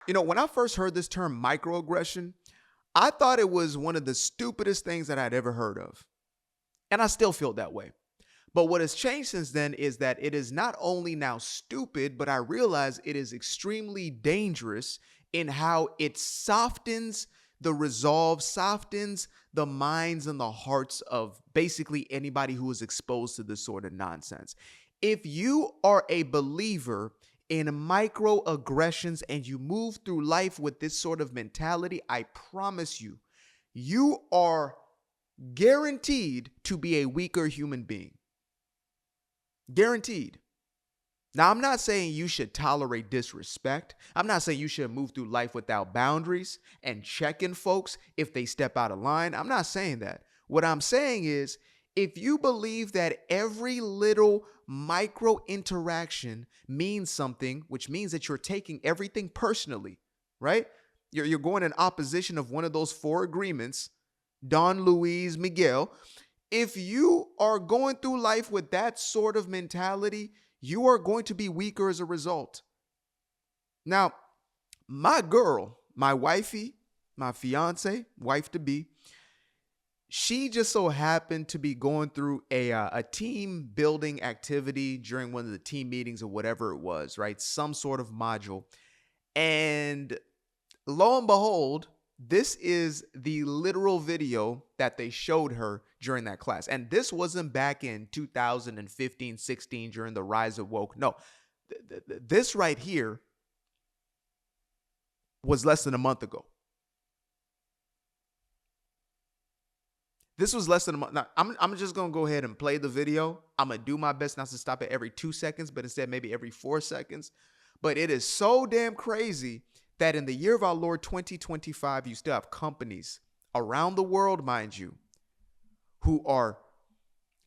When I first heard this term microaggression, I thought it was one of the stupidest things that I'd ever heard of. And I still feel that way. But what has changed since then is that it is not only now stupid, but I realize it is extremely dangerous in how it softens the resolve, softens the minds and the hearts of basically anybody who is exposed to this sort of nonsense. If you are a believer in microaggressions and you move through life with this sort of mentality, I promise you, you are guaranteed to be a weaker human being. Guaranteed. Now, I'm not saying you should tolerate disrespect. I'm not saying you should move through life without boundaries and checking folks if they step out of line. I'm not saying that. What I'm saying is, if you believe that every little micro interaction means something, which means that you're taking everything personally, right? You're going in opposition of one of those 4 agreements, Don Luis Miguel. If you are going through life with that sort of mentality, you are going to be weaker as a result. Now, my girl, my wifey, my fiance, wife to be, she just so happened to be going through a team building activity during one of the team meetings or whatever it was, right? Some sort of module. And lo and behold, this is the literal video that they showed her during that class. And this wasn't back in 2015, 16 during the rise of woke. No, this right here was less than a month ago. This was less than a month. Now, I'm just going to go ahead and play the video. I'm going to do my best not to stop it every 2 seconds, but instead maybe every 4 seconds. But it is so damn crazy that in the year of our Lord 2025, you still have companies around the world, mind you, who are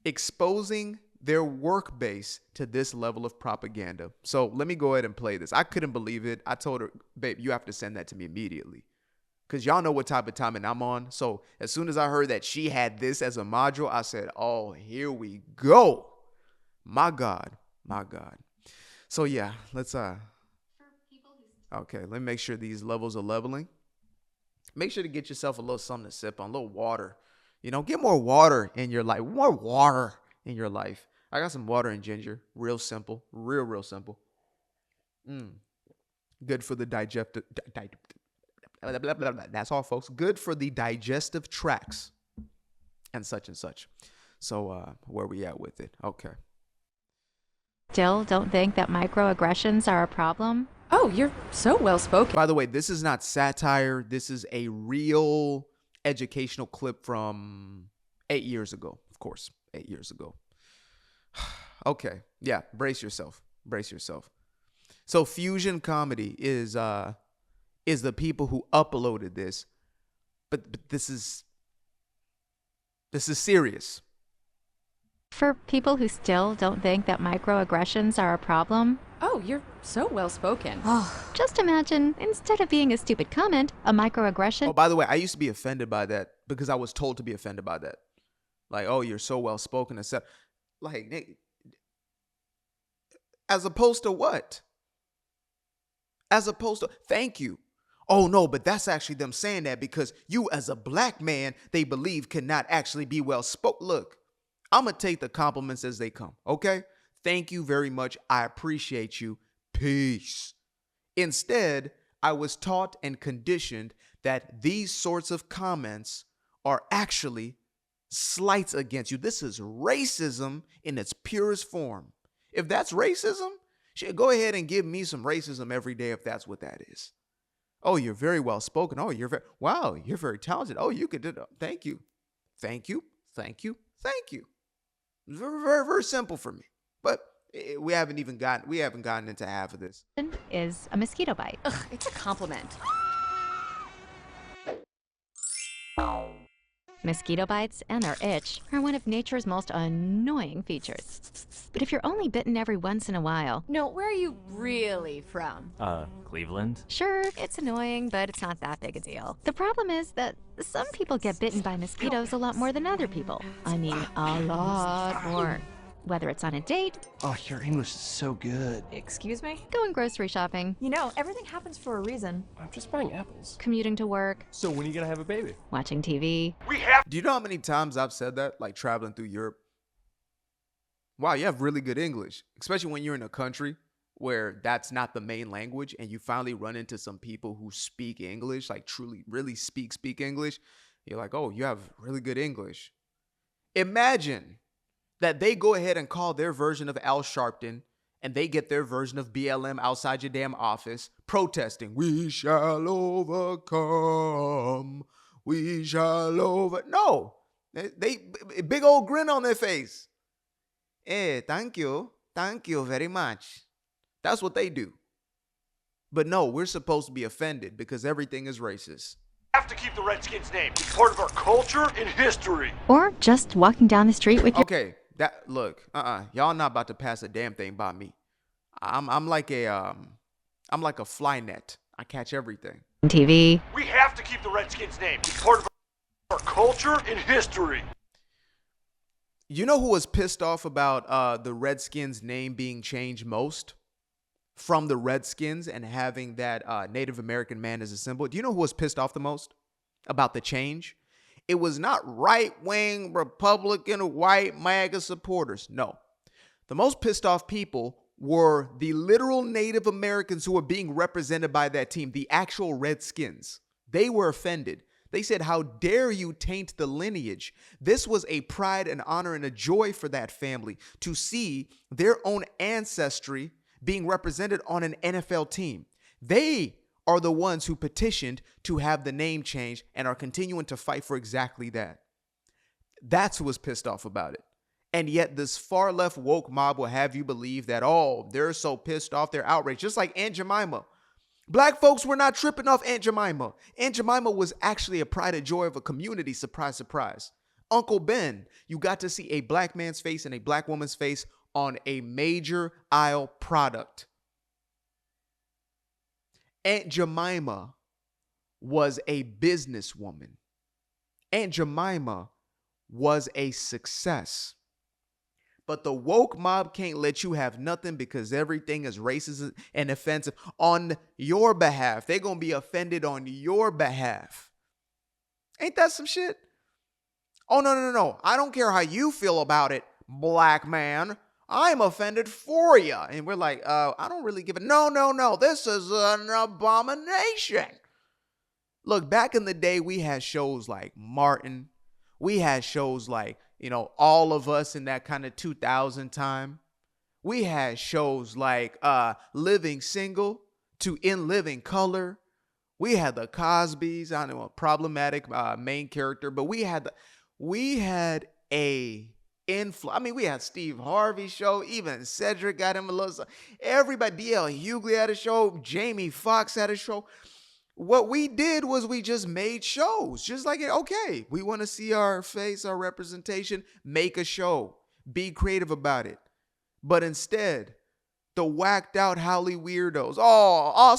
exposing their work base to this level of propaganda. So let me go ahead and play this. I couldn't believe it. I told her, babe, you have to send that to me immediately. Because y'all know what type of timing I'm on. So as soon as I heard that she had this as a module, I said, oh, here we go. My God. My God. So yeah, let's okay, let me make sure these levels are leveling. Make sure to get yourself a little something to sip on, a little water. Get more water in your life. More water in your life. I got some water and ginger. Real simple. Real simple. Good for the digestive. That's all, folks. Good for the digestive tracts and such and such. So where we at with it? Okay. Still don't think that microaggressions are a problem? Oh, you're so well spoken. By the way, this is not satire. This is a real educational clip from 8 years ago. Of course, 8 years ago. Okay. Yeah. Brace yourself. Brace yourself. So Fusion Comedy is the people who uploaded this, but this is serious. For people who still don't think that microaggressions are a problem? Oh, you're so well spoken. Just imagine, instead of being a stupid comment, a microaggression. Oh, by the way, I used to be offended by that because I was told to be offended by that. Like, oh, you're so well spoken, etc. Like, as opposed to what? As opposed to, thank you. Oh, no, but that's actually them saying that because you as a black man, they believe cannot actually be well spoken. Look, I'm going to take the compliments as they come, okay? Thank you very much. I appreciate you. Peace. Instead, I was taught and conditioned that these sorts of comments are actually slights against you. This is racism in its purest form. If that's racism, go ahead and give me some racism every day if that's what that is. Oh, you're very well spoken. Oh, you're very talented. Oh, you could do that. Thank you. Thank you. Thank you. Thank you. It's very, very, very simple for me. But we haven't gotten into half of this. Is a mosquito bite. Ugh, it's a compliment. Mosquito bites and their itch are one of nature's most annoying features. But if you're only bitten every once in a while... No, where are you really from? Cleveland? Sure, it's annoying, but it's not that big a deal. The problem is that some people get bitten by mosquitoes a lot more than other people. I mean, a lot more. Whether it's on a date, Oh, your English is so good. Excuse me? going grocery shopping, You know, everything happens for a reason. I'm just buying apples. commuting to work, So when are you gonna have a baby? watching TV. Do you know how many times I've said that, like traveling through Europe? Wow, you have really good English, especially when you're in a country where that's not the main language and you finally run into some people who speak English, like truly, really speak English. You're like, oh, you have really good English. Imagine that they go ahead and call their version of Al Sharpton and they get their version of BLM outside your damn office protesting, we shall overcome, we shall over. No, they big old grin on their face. Thank you very much. That's what they do. But no, we're supposed to be offended because everything is racist. Have to keep the Redskins name. It's part of our culture and history. Or just walking down the street with your Okay, y'all not about to pass a damn thing by me. I'm like a fly net. I catch everything. TV. We have to keep the Redskins name. It's part of our culture and history. You know who was pissed off about the Redskins name being changed most? From the Redskins and having that Native American man as a symbol. Do you know who was pissed off the most about the change? It was not right-wing Republican white MAGA supporters. No. The most pissed off people were the literal Native Americans who were being represented by that team, the actual Redskins. They were offended. They said, how dare you taint the lineage? This was a pride and honor and a joy for that family to see their own ancestry being represented on an NFL team. They are the ones who petitioned to have the name changed and are continuing to fight for exactly that. That's who was pissed off about it. And yet this far left woke mob will have you believe that, oh, they're so pissed off, they're outraged, just like Aunt Jemima. Black folks were not tripping off Aunt Jemima. Aunt Jemima was actually a pride and joy of a community, surprise, surprise. Uncle Ben, you got to see a black man's face and a black woman's face on a major aisle product. Aunt Jemima was a businesswoman. Aunt Jemima was a success. But the woke mob can't let you have nothing because everything is racist and offensive on your behalf. They're going to be offended on your behalf. Ain't that some shit? Oh, no. I don't care how you feel about it, black man. I'm offended for you. And we're like, I don't really give a no. This is an abomination. Look, back in the day, we had shows like Martin. We had shows like, All of Us in that kind of 2000 time. We had shows like Living Single to In Living Color. We had the Cosbys. I don't know, a problematic main character, but we had a we had Steve Harvey show. Even Cedric got him a little. Everybody, D.L. Hughley had a show. Jamie Foxx had a show. What we did was we just made shows. Just like, okay, we want to see our face, our representation. Make a show. Be creative about it. But instead, the whacked out Holly weirdos. Oh,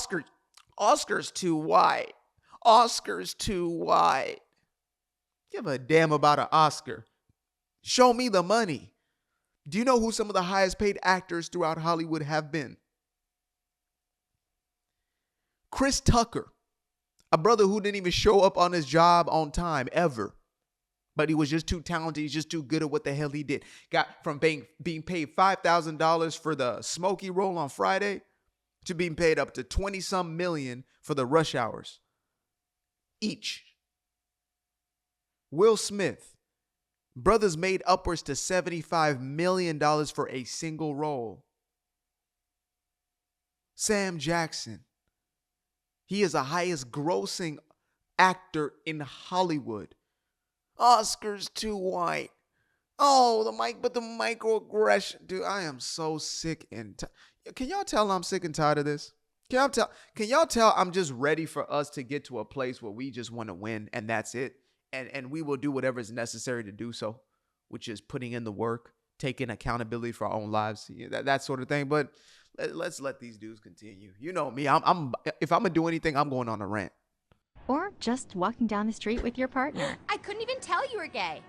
Oscar's too white. Oscar's too white. Give a damn about an Oscar. Show me the money. Do you know who some of the highest paid actors throughout Hollywood have been? Chris Tucker, a brother who didn't even show up on his job on time ever. But he was just too talented. He's just too good at what the hell he did. Got from being paid $5,000 for the Smokey role on Friday to being paid up to 20-some million for the Rush Hours each. Will Smith. Brothers made upwards to $75 million for a single role. Sam Jackson. He is the highest grossing actor in Hollywood. Oscar's too white. Oh, the microaggression. Dude, I am so sick and tired. Can y'all tell I'm sick and tired of this? Can y'all tell I'm just ready for us to get to a place where we just want to win and that's it? And we will do whatever is necessary to do so, which is putting in the work, taking accountability for our own lives, that sort of thing. But let's let these dudes continue. You know me. I'm if I'm gonna do anything, I'm going on a rant. or just walking down the street with your partner. I couldn't even tell you were gay.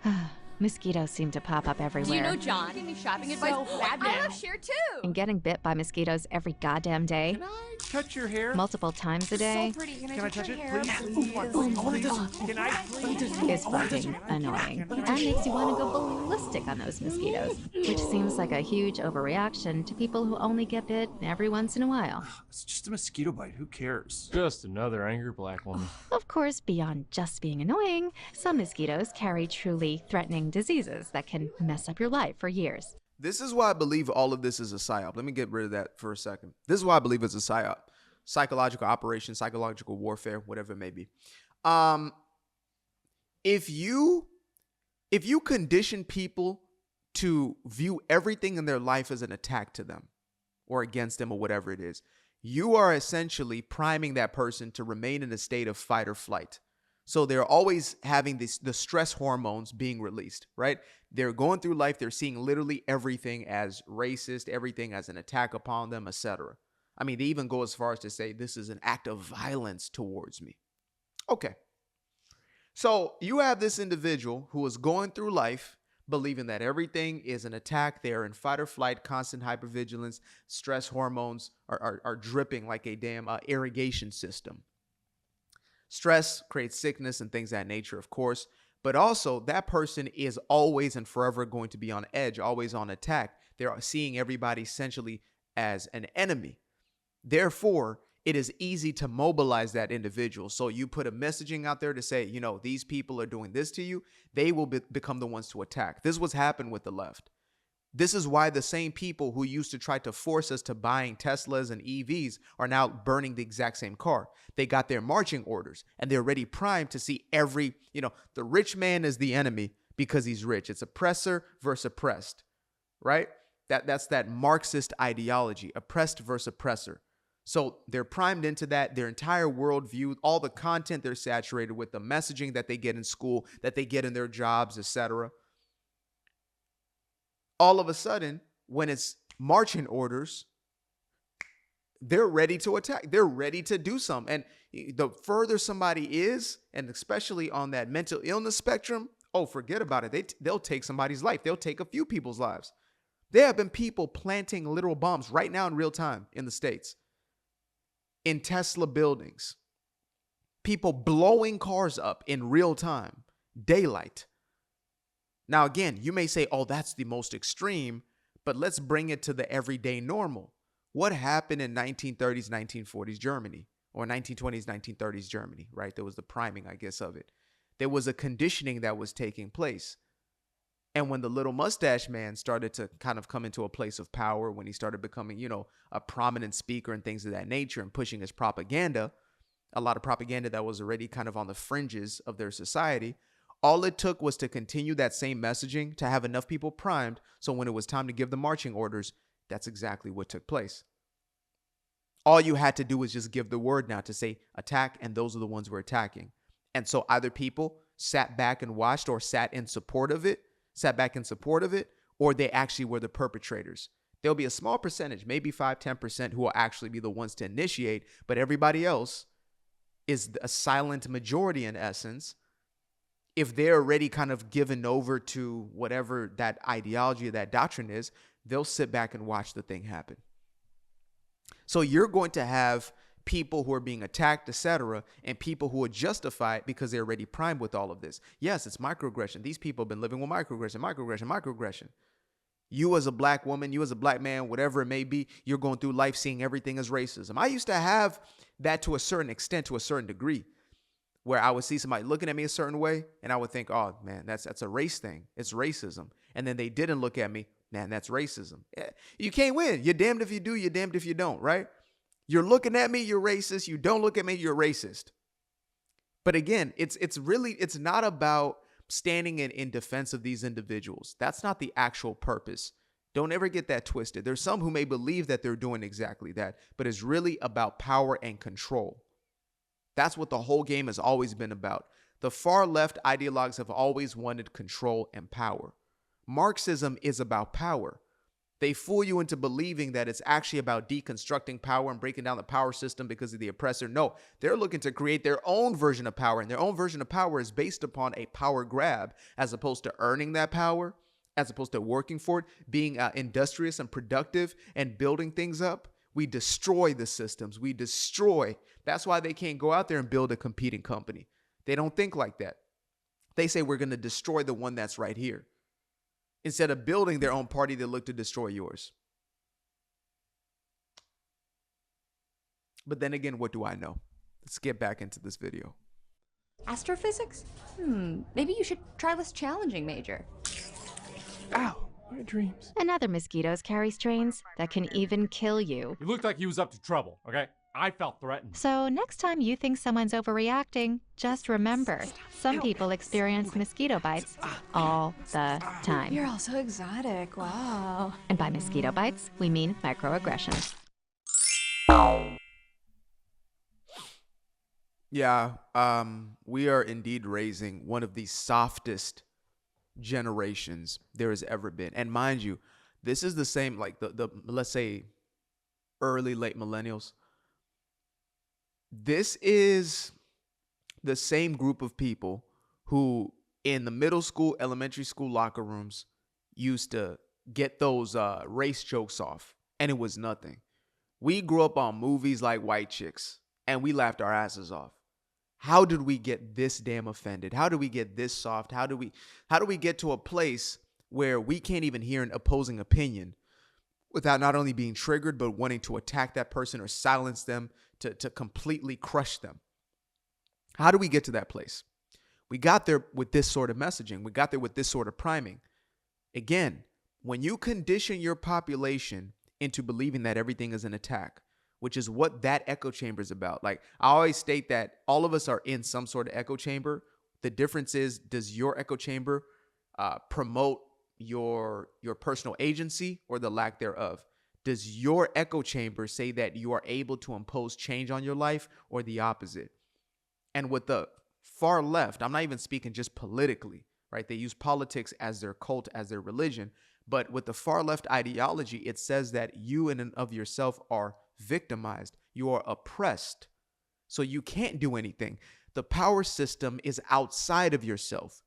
Mosquitoes seem to pop up everywhere. Do you know John? Give me shopping advice. I love Cher too. And getting bit by mosquitoes every goddamn day, Can I touch your hair? multiple times a day, So pretty. Can I touch it, hair, please? I want to touch it. Can I please? is fucking annoying. And makes you want to go ballistic on those mosquitoes, which seems like a huge overreaction to people who only get bit every once in a while. It's just a mosquito bite. Who cares? Just another angry black woman. Of course, beyond just being annoying, some mosquitoes carry truly threatening diseases that can mess up your life for years. This is why I believe all of this is a psyop. Let me get rid of that for a second. This is why I believe it's a psyop. Psychological operation, psychological warfare, whatever it may be. If you condition people to view everything in their life as an attack to them or against them or whatever it is, you are essentially priming that person to remain in a state of fight or flight. So they're always having the stress hormones being released, right? They're going through life. They're seeing literally everything as racist, everything as an attack upon them, etc. I mean, they even go as far as to say this is an act of violence towards me. Okay. So you have this individual who is going through life believing that everything is an attack. They're in fight or flight, constant hypervigilance. Stress hormones are dripping like a damn irrigation system. Stress creates sickness and things of that nature, of course. But also, that person is always and forever going to be on edge, always on attack. They're seeing everybody essentially as an enemy. Therefore, it is easy to mobilize that individual. So you put a messaging out there to say, you know, these people are doing this to you. They will become the ones to attack. This is what's happened with the left. This is why the same people who used to try to force us to buying Teslas and EVs are now burning the exact same car. They got their marching orders and they're already primed to see every, the rich man is the enemy because he's rich. It's oppressor versus oppressed, right? That's that Marxist ideology, oppressed versus oppressor. So they're primed into that. Their entire worldview, all the content they're saturated with, the messaging that they get in school, that they get in their jobs, etc. All of a sudden, when it's marching orders, they're ready to attack. They're ready to do something. And the further somebody is, and especially on that mental illness spectrum, oh, forget about it. They'll take somebody's life. They'll take a few people's lives. There have been people planting literal bombs right now in real time in the States, in Tesla buildings, people blowing cars up in real time, daylight. Now, again, you may say, oh, that's the most extreme, but let's bring it to the everyday normal. What happened in 1930s, 1940s Germany, or 1920s, 1930s Germany, right? There was the priming, I guess, of it. There was a conditioning that was taking place. And when the little mustache man started to kind of come into a place of power, when he started becoming, a prominent speaker and things of that nature and pushing his propaganda, a lot of propaganda that was already kind of on the fringes of their society, all it took was to continue that same messaging to have enough people primed. So when it was time to give the marching orders, that's exactly what took place. All you had to do was just give the word now to say attack, and those are the ones we're attacking. And so either people sat back and watched or sat back in support of it, or they actually were the perpetrators. There'll be a small percentage, maybe 5-10%, who will actually be the ones to initiate, but everybody else is a silent majority in essence. If they're already kind of given over to whatever that ideology or that doctrine is, they'll sit back and watch the thing happen. So you're going to have people who are being attacked, etc., and people who are justified because they're already primed with all of this. Yes, it's microaggression. These people have been living with microaggression. You as a black woman, you as a black man, whatever it may be, you're going through life seeing everything as racism. I used to have that to a certain extent, to a certain degree, where I would see somebody looking at me a certain way and I would think, oh man, that's a race thing. It's racism. And then they didn't look at me, man, that's racism. You can't win. You're damned if you do, you're damned if you don't, right? You're looking at me, you're racist. You don't look at me, you're racist. But again, it's not about standing in defense of these individuals. That's not the actual purpose. Don't ever get that twisted. There's some who may believe that they're doing exactly that, but it's really about power and control. That's what the whole game has always been about. The far left ideologues have always wanted control and power. Marxism is about power. They fool you into believing that it's actually about deconstructing power and breaking down the power system because of the oppressor. No, they're looking to create their own version of power, and their own version of power is based upon a power grab as opposed to earning that power, as opposed to working for it, being industrious and productive and building things up. We destroy the systems. We destroy. That's why they can't go out there and build a competing company. They don't think like that. They say we're going to destroy the one that's right here. Instead of building their own party, they look to destroy yours. But then again, what do I know? Let's get back into this video. Astrophysics? Maybe you should try less challenging, Major. Ow, my dreams. And other mosquitoes carry strains that can even kill you. He looked like he was up to trouble, okay? I felt threatened. So next time you think someone's overreacting, just remember, some people experience mosquito bites all the time. You're all so exotic. Wow. And by mosquito bites, we mean microaggressions. Yeah, we are indeed raising one of the softest generations there has ever been. And mind you, this is the same, like the let's say early, late millennials. This is the same group of people who in the middle school, elementary school locker rooms used to get those race jokes off, and it was nothing. We grew up on movies like White Chicks, and we laughed our asses off. How did we get this damn offended? How do we get this soft? How do we get to a place where we can't even hear an opposing opinion without not only being triggered, but wanting to attack that person or silence them, to completely crush them? How do we get to that place? We got there with this sort of messaging. We got there with this sort of priming. Again, when you condition your population into believing that everything is an attack, which is what that echo chamber is about. Like I always state that all of us are in some sort of echo chamber. The difference is, does your echo chamber promote your personal agency or the lack thereof? Does your echo chamber say that you are able to impose change on your life, or the opposite? And with the far left, I'm not even speaking just politically, right? They use politics as their cult, as their religion. But with the far left ideology, it says that you in and of yourself are victimized. You are oppressed. So you can't do anything. The power system is outside of yourself.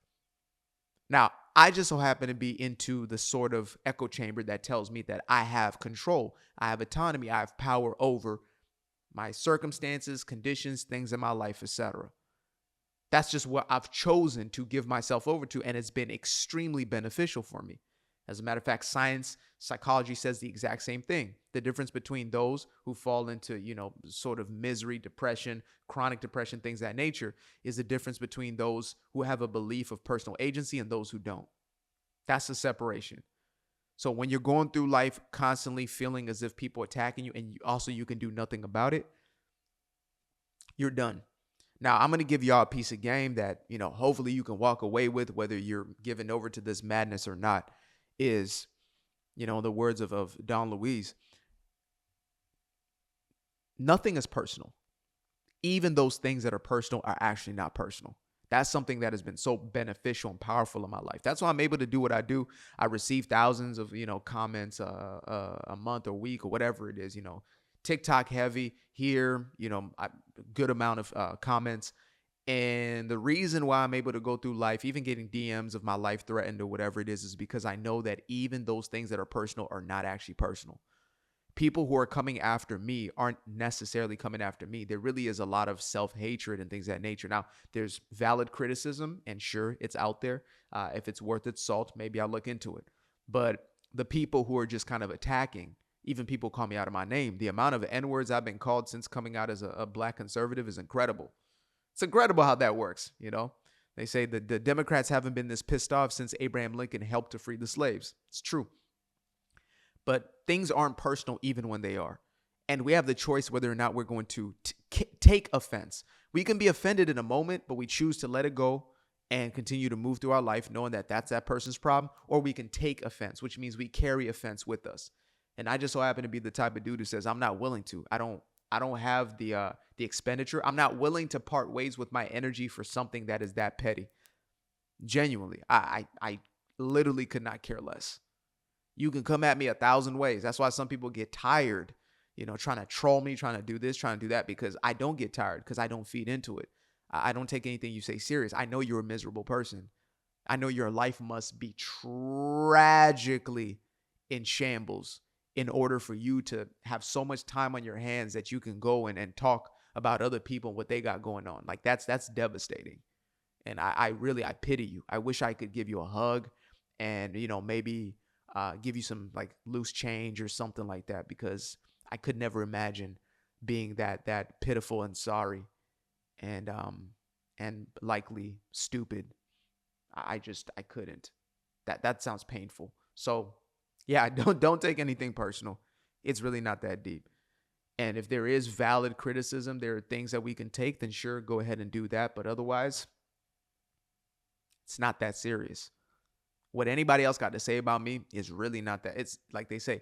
Now, I just so happen to be into the sort of echo chamber that tells me that I have control, I have autonomy, I have power over my circumstances, conditions, things in my life, etc. That's just what I've chosen to give myself over to, and it's been extremely beneficial for me. As a matter of fact, science, psychology says the exact same thing. The difference between those who fall into, sort of misery, depression, chronic depression, things of that nature, is the difference between those who have a belief of personal agency and those who don't. That's the separation. So when you're going through life constantly feeling as if people are attacking you, and you can do nothing about it, you're done. Now, I'm going to give y'all a piece of game that, hopefully you can walk away with, whether you're given over to this madness or not. Is, the words of Don Luis, nothing is personal. Even those things that are personal are actually not personal. That's something that has been so beneficial and powerful in my life. That's why I'm able to do what I do. I receive thousands of, comments a month or week or whatever it is, TikTok heavy here, a good amount of comments. And the reason why I'm able to go through life, even getting DMs of my life threatened or whatever it is because I know that even those things that are personal are not actually personal. People who are coming after me aren't necessarily coming after me. There really is a lot of self-hatred and things of that nature. Now, there's valid criticism, and sure, it's out there. If it's worth its salt, maybe I'll look into it. But the people who are just kind of attacking, even people call me out of my name, the amount of N-words I've been called since coming out as a black conservative is incredible. It's incredible how that works, They say that the Democrats haven't been this pissed off since Abraham Lincoln helped to free the slaves. It's true. But things aren't personal even when they are. And we have the choice whether or not we're going to take offense. We can be offended in a moment, but we choose to let it go and continue to move through our life knowing that that's that person's problem. Or we can take offense, which means we carry offense with us. And I just so happen to be the type of dude who says, I'm not willing to. I don't have the expenditure. I'm not willing to part ways with my energy for something that is that petty. Genuinely, I literally could not care less. You can come at me 1,000 ways. That's why some people get tired, trying to troll me, trying to do this, trying to do that, because I don't get tired because I don't feed into it. I don't take anything you say serious. I know you're a miserable person. I know your life must be tragically in shambles in order for you to have so much time on your hands that you can go and talk about other people and what they got going on. Like that's devastating. And I pity you. I wish I could give you a hug and, maybe give you some like loose change or something like that, because I could never imagine being that pitiful and sorry and likely stupid. I couldn't. That sounds painful. So yeah, don't take anything personal. It's really not that deep. And if there is valid criticism, there are things that we can take, then sure, go ahead and do that. But otherwise, it's not that serious. What anybody else got to say about me is really not that. It's like they say,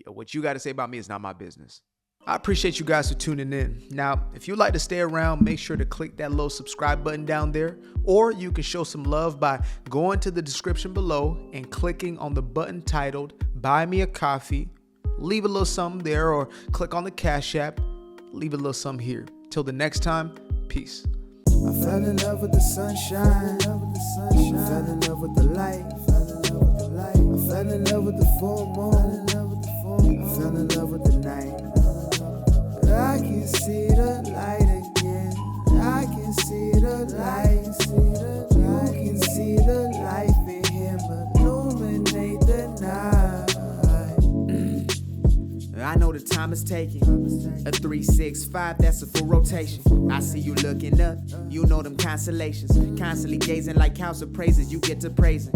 what you got to say about me is not my business. I appreciate you guys for tuning in. Now, if you'd like to stay around, make sure to click that little subscribe button down there, or you can show some love by going to the description below and clicking on the button titled Buy Me a Coffee. Leave a little something there, or click on the Cash App. Leave a little something here. Till the next time, peace. I fell in love with the sunshine. I fell in love with the light. I fell in love with the full moon. I fell in love with the night. I can see the light again. I can see the light. You can see the life in him illuminate the night. I know the time is taking. A 3, 6, 5, that's a full rotation. I see you looking up, you know them constellations. Constantly gazing like house of praises, you get to praising.